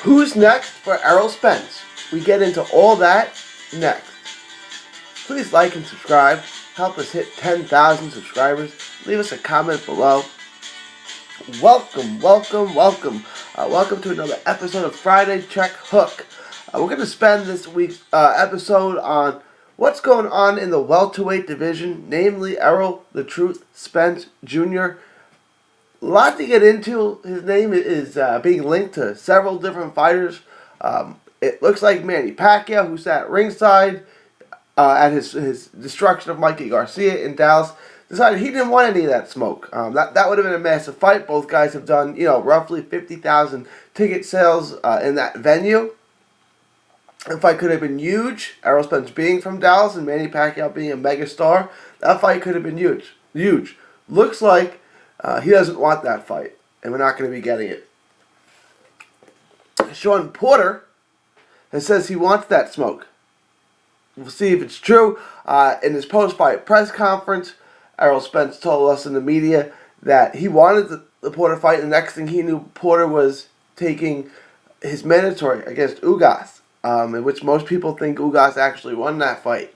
Who's next for Errol Spence? We get into all that next. Please like and subscribe. Help us hit 10,000 subscribers. Leave us a comment below. Welcome to another episode of Friday Check Hook. We're going to spend this week's episode on what's going on in the welterweight division, namely Errol "The Truth" Spence Jr. A lot to get into. His name is being linked to several different fighters. It looks like Manny Pacquiao, who sat ringside at his destruction of Mikey Garcia in Dallas, decided he didn't want any of that smoke. That would have been a massive fight. Both guys have done, roughly 50,000 ticket sales in that venue. The fight could have been huge. Errol Spence being from Dallas and Manny Pacquiao being a megastar, that fight could have been huge. Looks like he doesn't want that fight, and we're not going to be getting it. Sean Porter says he wants that smoke. We'll see if it's true. In his post-fight press conference, Errol Spence told us in the media that he wanted the Porter fight. The next thing he knew, Porter was taking his mandatory against Ugas, in which most people think Ugas actually won that fight.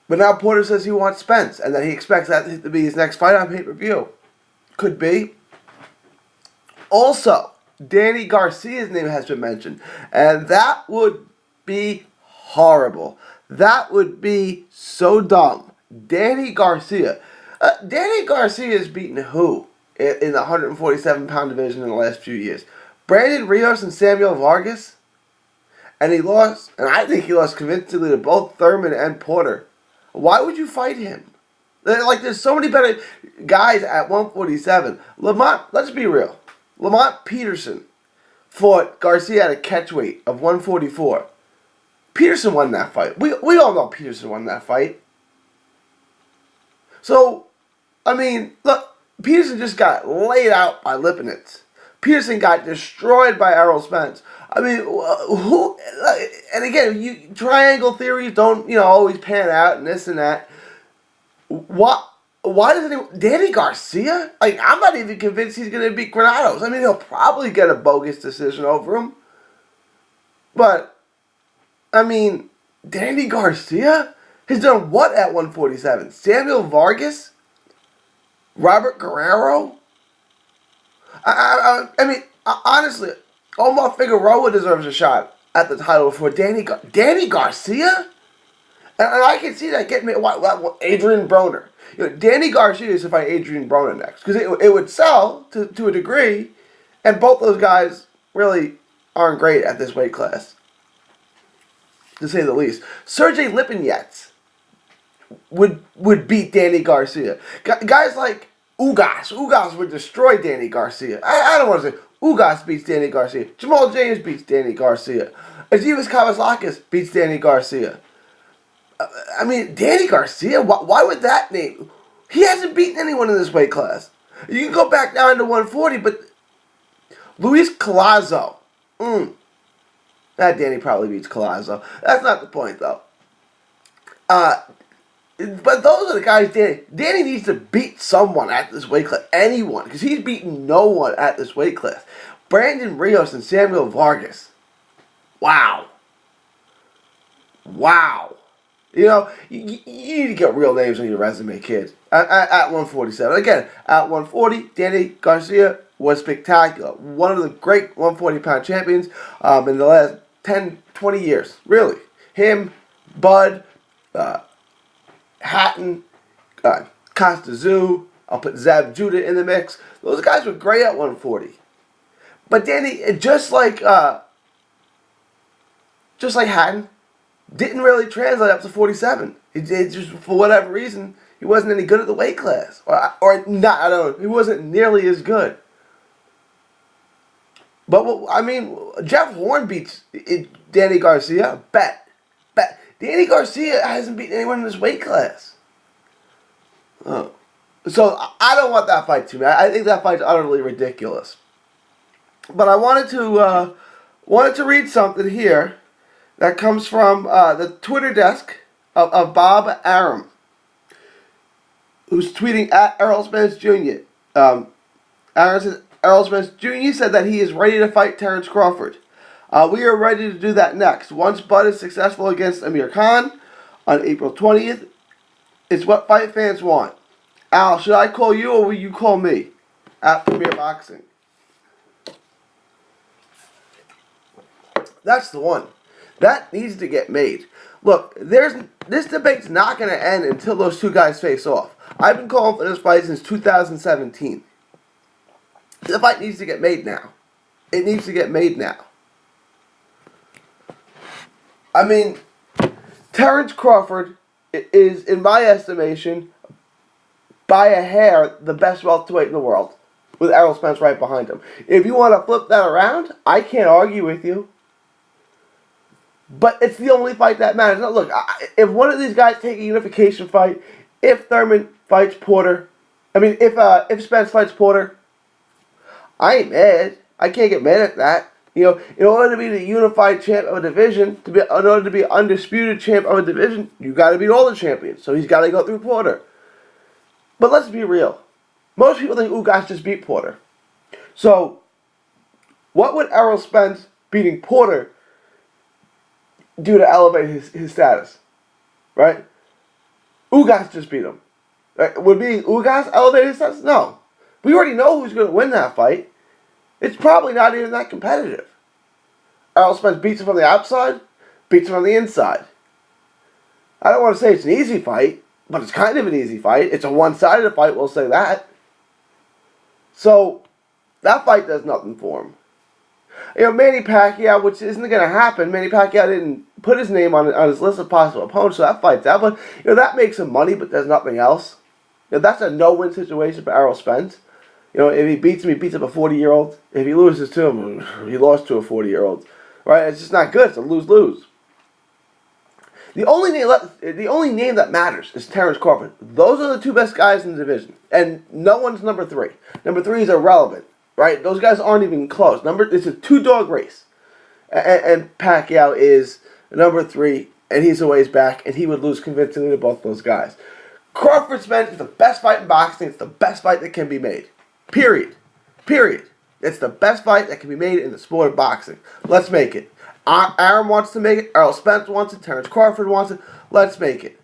But now Porter says he wants Spence, and that he expects that to be his next fight on pay-per-view. Could be. Also, Danny Garcia's name has been mentioned, and that would be horrible. That would be so dumb. Danny Garcia. Danny Garcia has beaten who in the 147-pound division in the last few years? Brandon Rios and Samuel Vargas? And he lost, and I think he lost convincingly to both Thurman and Porter. Why would you fight him? There's so many better guys at 147. Let's be real. Lamont Peterson fought Garcia at a catchweight of 144. Peterson won that fight. We all know Peterson won that fight. So, look, Peterson just got laid out by Lipinets. Peterson got destroyed by Errol Spence. Who? And again, triangle theories don't, always pan out and this and that. Why doesn't Danny Garcia? I'm not even convinced he's going to beat Granados. He'll probably get a bogus decision over him. But, Danny Garcia has done what at 147? Samuel Vargas? Robert Guerrero? Honestly, Omar Figueroa deserves a shot at the title before Danny Garcia? And I can see that getting me. Adrian Broner. Danny Garcia is to fight Adrian Broner next. Because it would sell to a degree. And both those guys really aren't great at this weight class, to say the least. Sergey Lipinets would beat Danny Garcia. Guys like Ugas. Ugas would destroy Danny Garcia. I don't want to say Ugas beats Danny Garcia. Jamal James beats Danny Garcia. Azimas Kavazlakis beats Danny Garcia. Danny Garcia? Why would that name? He hasn't beaten anyone in this weight class. You can go back down to 140, but Luis Collazo. Danny probably beats Collazo. That's not the point, though. But those are the guys Danny needs to beat someone at this weight class. Anyone. Because he's beaten no one at this weight class. Brandon Rios and Samuel Vargas. Wow. You need to get real names on your resume, kids. At 147. Again, at 140, Danny Garcia was spectacular. One of the great 140-pound champions in the last 10, 20 years. Really. Him, Bud, Hatton, Costa Zoo. I'll put Zab Judah in the mix. Those guys were great at 140. But Danny, just like Hatton, didn't really translate up to 47. It just, for whatever reason, he wasn't any good at the weight class. Or not, I don't know. He wasn't nearly as good. But, Jeff Horn beats Danny Garcia. Bet. Danny Garcia hasn't beaten anyone in this weight class. Oh. So, I don't want that fight too, man. I think that fight's utterly ridiculous. But I wanted to read something here that comes from the Twitter desk of Bob Arum, who's tweeting at Errol Spence Jr. Arum says, Errol Spence Jr. said that he is ready to fight Terrence Crawford. We are ready to do that next. Once Bud is successful against Amir Khan on April 20th, it's what fight fans want. Al, should I call you or will you call me? At Premier Boxing. That's the one. That needs to get made. Look, this debate's not going to end until those two guys face off. I've been calling for this fight since 2017. The fight needs to get made now. It needs to get made now. I mean, Terrence Crawford is, in my estimation, by a hair, the best welterweight in the world, with Errol Spence right behind him. If you want to flip that around, I can't argue with you. But it's the only fight that matters. Now, look, if one of these guys take a unification fight, if Thurman fights Porter, if Spence fights Porter, I ain't mad. I can't get mad at that. You know, in order to be the unified champ of a division, in order to be undisputed champ of a division, you got to beat all the champions. So he's got to go through Porter. But let's be real. Most people think Ugas just beat Porter. So, what would Errol Spence beating Porter do to elevate his status? Right? Ugas just beat him. Right? Would beating Ugas elevate his status? No. We already know who's going to win that fight. It's probably not even that competitive. Errol Spence beats him from the outside, beats him on the inside. I don't want to say it's an easy fight, but it's kind of an easy fight. It's a one-sided fight, we'll say that. So, that fight does nothing for him. You know, Manny Pacquiao, which isn't going to happen. Manny Pacquiao didn't put his name on his list of possible opponents, so that fight's out. But, you know, that makes him money, but there's nothing else. You know, that's a no-win situation for Errol Spence. You know, if he beats him, he beats up a 40-year-old. If he loses to him, he lost to a 40-year-old. Right? It's just not good. It's a lose-lose. The only name that matters is Terrence Crawford. Those are the two best guys in the division. And no one's number 3. Number 3 is irrelevant. Right? Those guys aren't even close. It's a 2-dog race. And Pacquiao is number 3, and he's a ways back, and he would lose convincingly to both those guys. Crawford Spence is the best fight in boxing. It's the best fight that can be made. Period. It's the best fight that can be made in the sport of boxing. Let's make it. Aaron wants to make it. Errol Spence wants it. Terrence Crawford wants it. Let's make it.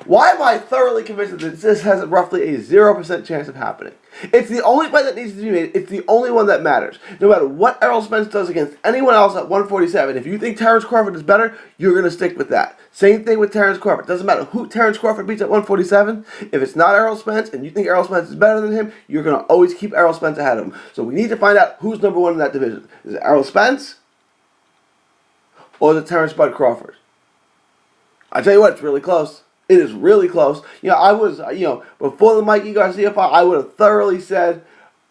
Why am I thoroughly convinced that this has roughly a 0% chance of happening? It's the only fight that needs to be made. It's the only one that matters. No matter what Errol Spence does against anyone else at 147, if you think Terrence Crawford is better, you're going to stick with that. Same thing with Terrence Crawford. Doesn't matter who Terrence Crawford beats at 147. If it's not Errol Spence and you think Errol Spence is better than him, you're going to always keep Errol Spence ahead of him. So we need to find out who's number 1 in that division. Is it Errol Spence or is it Terrence Bud Crawford? I tell you what, it's really close. It is really close. You know, before the Mikey Garcia fight, I would have thoroughly said,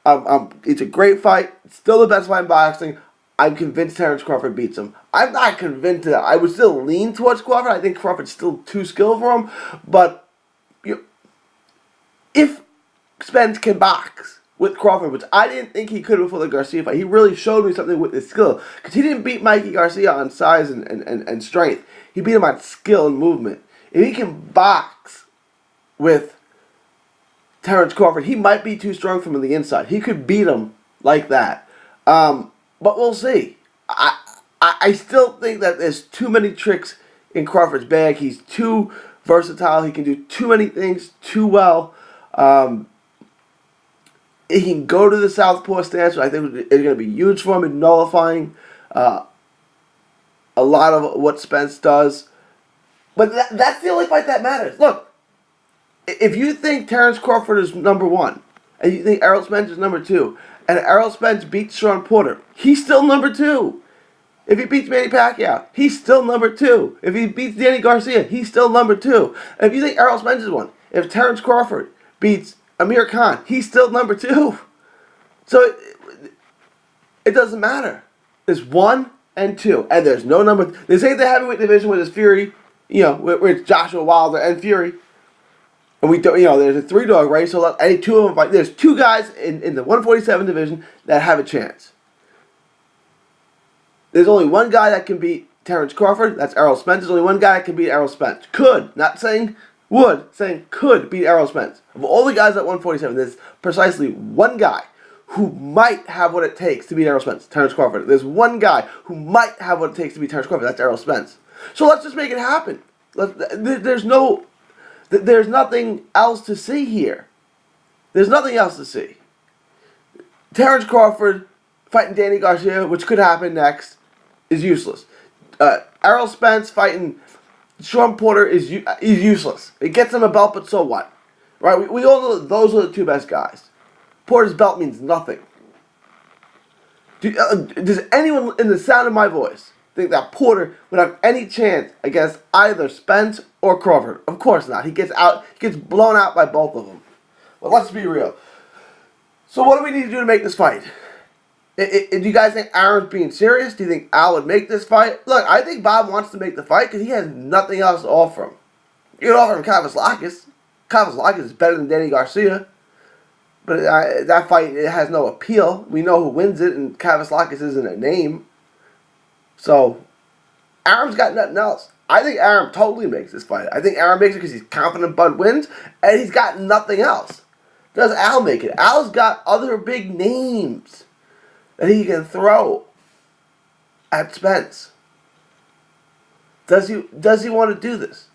it's a great fight. It's still the best fight in boxing. I'm convinced Terrence Crawford beats him. I'm not convinced that. I would still lean towards Crawford. I think Crawford's still too skilled for him. But if Spence can box with Crawford, which I didn't think he could before the Garcia fight, he really showed me something with his skill. Because he didn't beat Mikey Garcia on size and strength. He beat him on skill and movement. If he can box with Terrence Crawford, he might be too strong for him on the inside. He could beat him like that. But we'll see. I still think that there's too many tricks in Crawford's bag. He's too versatile. He can do too many things too well. He can go to the southpaw stance, which I think is going to be huge for him in nullifying a lot of what Spence does. But that's the only fight that matters. Look, if you think Terrence Crawford is number 1, and you think Errol Spence is number 2, and Errol Spence beats Sean Porter, he's still number 2. If he beats Manny Pacquiao, he's still number 2. If he beats Danny Garcia, he's still number 2. And if you think Errol Spence is 1, if Terrence Crawford beats Amir Khan, he's still number 2. So it doesn't matter. There's 1 and 2, and there's no number. This ain't the heavyweight division with his Fury. You know, where it's Joshua Wilder and Fury. And we don't, there's a 3-dog race, so let any 2 of them fight. There's 2 guys in the 147 division that have a chance. There's only 1 guy that can beat Terrence Crawford. That's Errol Spence. There's only 1 guy that can beat Errol Spence. Could, not saying would, saying could beat Errol Spence. Of all the guys at 147, there's precisely 1 guy who might have what it takes to beat Errol Spence, Terrence Crawford. There's one guy who might have what it takes to beat Terrence Crawford. That's Errol Spence. So let's just make it happen. There's nothing else to see here. There's nothing else to see. Terrence Crawford fighting Danny Garcia, which could happen next, is useless. Errol Spence fighting Sean Porter is useless. It gets him a belt, but so what? Right? We all know those are the two best guys. Porter's belt means nothing. Does anyone in the sound of my voice think that Porter would have any chance against either Spence or Crawford? Of course not. He gets blown out by both of them. But let's be real. So what do we need to do to make this fight? Do you guys think Aaron's being serious? Do you think Al would make this fight? Look, I think Bob wants to make the fight because he has nothing else to offer him. You can offer him Kavas-Lakis. Kavas-Lakis is better than Danny Garcia. But that fight, it has no appeal. We know who wins it, and Kavas-Lakis isn't a name. So, Aaron's got nothing else. I think Aaron totally makes this fight. I think Aaron makes it because he's confident Bud wins, and he's got nothing else. Does Al make it? Al's got other big names that he can throw at Spence. Does he want to do this?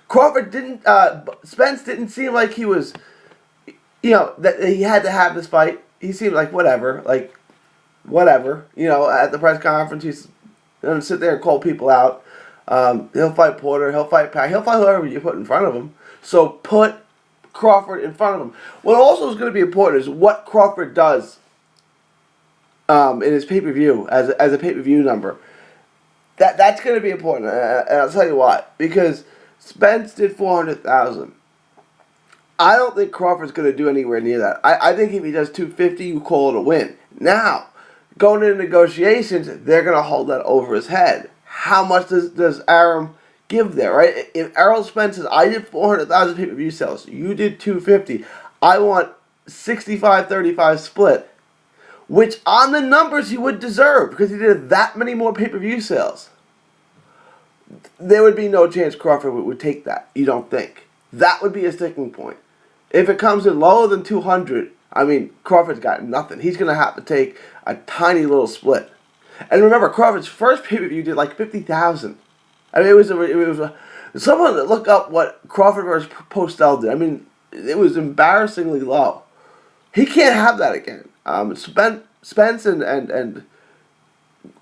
Crawford didn't. Spence didn't seem like he was. That he had to have this fight. He seemed like whatever. At the press conference, he's going to sit there and call people out. He'll fight Porter. He'll fight Pac. He'll fight whoever you put in front of him. So put Crawford in front of him. What also is going to be important is what Crawford does in his pay-per-view as a pay-per-view number. That's going to be important, and I'll tell you why. Because Spence did 400,000. I don't think Crawford's going to do anywhere near that. I think if he does 250, you call it a win. Now, going into negotiations, they're going to hold that over his head. How much does Arum give there, right? If Errol Spence says, I did 400,000 pay-per-view sales, you did 250, I want 65-35 split, which on the numbers he would deserve because he did that many more pay-per-view sales. There would be no chance Crawford would take that, you don't think. That would be a sticking point. If it comes in lower than 200, Crawford's got nothing. He's going to have to take a tiny little split. And remember, Crawford's first pay-per-view did like 50,000. It was someone look up what Crawford versus Postel did. It was embarrassingly low. He can't have that again. Spence and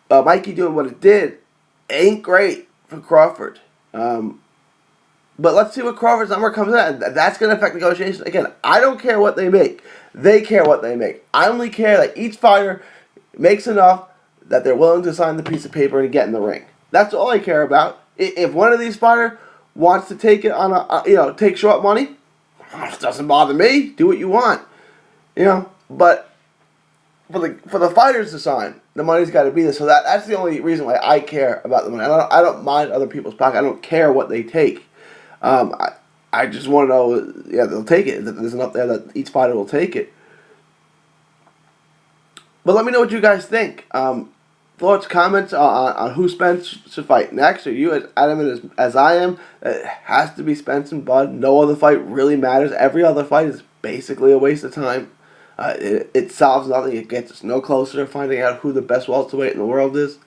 Mikey doing what it did ain't great for Crawford. But let's see what Crawford's number comes in. That's going to affect negotiations. Again, I don't care what they make. They care what they make. I only care that each fighter makes enough that they're willing to sign the piece of paper and get in the ring. That's all I care about. If one of these fighters wants to take it on take short money, it doesn't bother me. Do what you want. But for the fighters to sign, the money's got to be there. So that's the only reason why I care about the money. I don't mind other people's pocket. I don't care what they take. I just want to know, they'll take it. There's enough there that each fighter will take it. But let me know what you guys think. Thoughts, comments on who Spence should fight next. Are you as adamant as I am? It has to be Spence and Bud. No other fight really matters. Every other fight is basically a waste of time. It solves nothing. It gets us no closer to finding out who the best welterweight in the world is.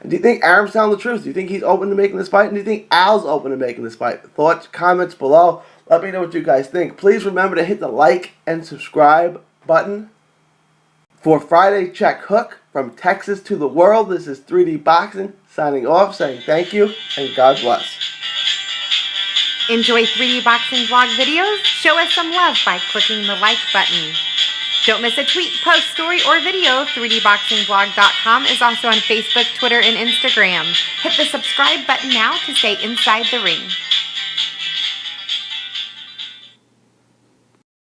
And do you think Arum's telling the truth? Do you think he's open to making this fight? And do you think Al's open to making this fight? Thoughts, comments below. Let me know what you guys think. Please remember to hit the like and subscribe button. For Friday Check Hook, from Texas to the world, this is 3D Boxing signing off, saying thank you and God bless. Enjoy 3D Boxing vlog videos? Show us some love by clicking the like button. Don't miss a tweet, post, story, or video. 3dboxingvlog.com is also on Facebook, Twitter, and Instagram. Hit the subscribe button now to stay inside the ring.